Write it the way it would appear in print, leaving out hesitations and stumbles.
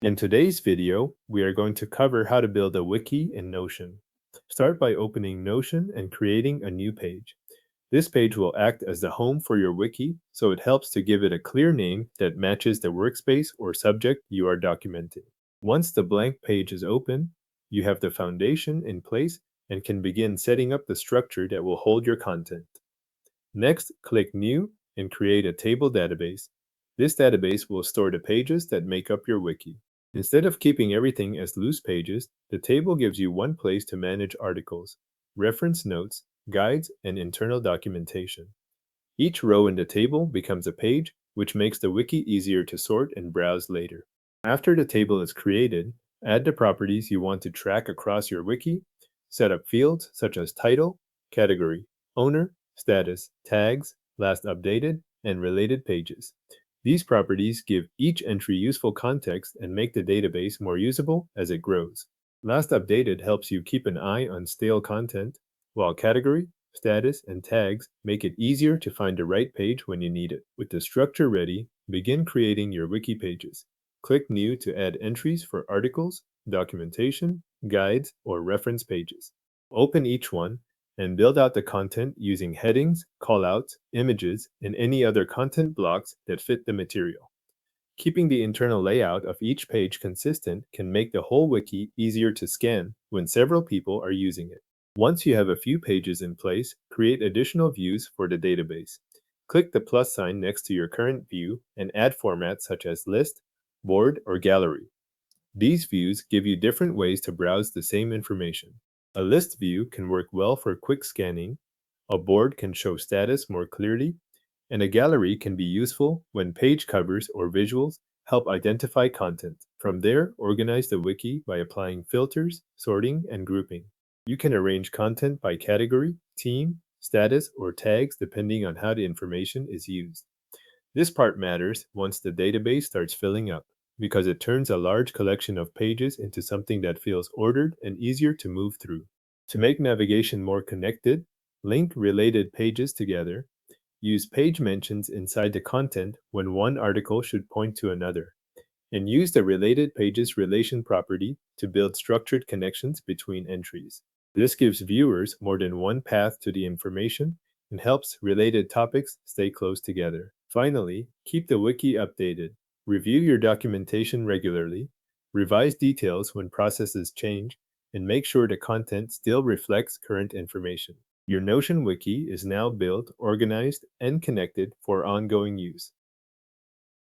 In today's video, we are going to cover how to build a wiki in Notion. Start by opening Notion and creating a new page. This page will act as the home for your wiki, so it helps to give it a clear name that matches the workspace or subject you are documenting. Once the blank page is open, you have the foundation in place and can begin setting up the structure that will hold your content. Next, click New and create a table database. This database will store the pages that make up your wiki. Instead of keeping everything as loose pages, the table gives you one place to manage articles, reference notes, guides, and internal documentation. Each row in the table becomes a page, which makes the wiki easier to sort and browse later. After the table is created, add the properties you want to track across your wiki. Set up fields such as title, category, owner, status, tags, last updated, and related pages. These properties give each entry useful context and make the database more usable as it grows. Last updated helps you keep an eye on stale content, while category, status, and tags make it easier to find the right page when you need it. With the structure ready, begin creating your wiki pages. Click New to add entries for articles, documentation, guides, or reference pages. Open each one and build out the content using headings, callouts, images, and any other content blocks that fit the material. Keeping the internal layout of each page consistent can make the whole wiki easier to scan when several people are using it. Once you have a few pages in place, create additional views for the database. Click the plus sign next to your current view and add formats such as list, board, or gallery. These views give you different ways to browse the same information. A list view can work well for quick scanning, a board can show status more clearly, and a gallery can be useful when page covers or visuals help identify content. From there, organize the wiki by applying filters, sorting, and grouping. You can arrange content by category, theme, status, or tags depending on how the information is used. This part matters once the database starts filling up, because it turns a large collection of pages into something that feels ordered and easier to move through. To make navigation more connected, link related pages together. Use page mentions inside the content when one article should point to another. And use the related pages relation property to build structured connections between entries. This gives viewers more than one path to the information and helps related topics stay close together. Finally, keep the wiki updated. Review your documentation regularly, revise details when processes change, and make sure the content still reflects current information. Your Notion wiki is now built, organized, and connected for ongoing use.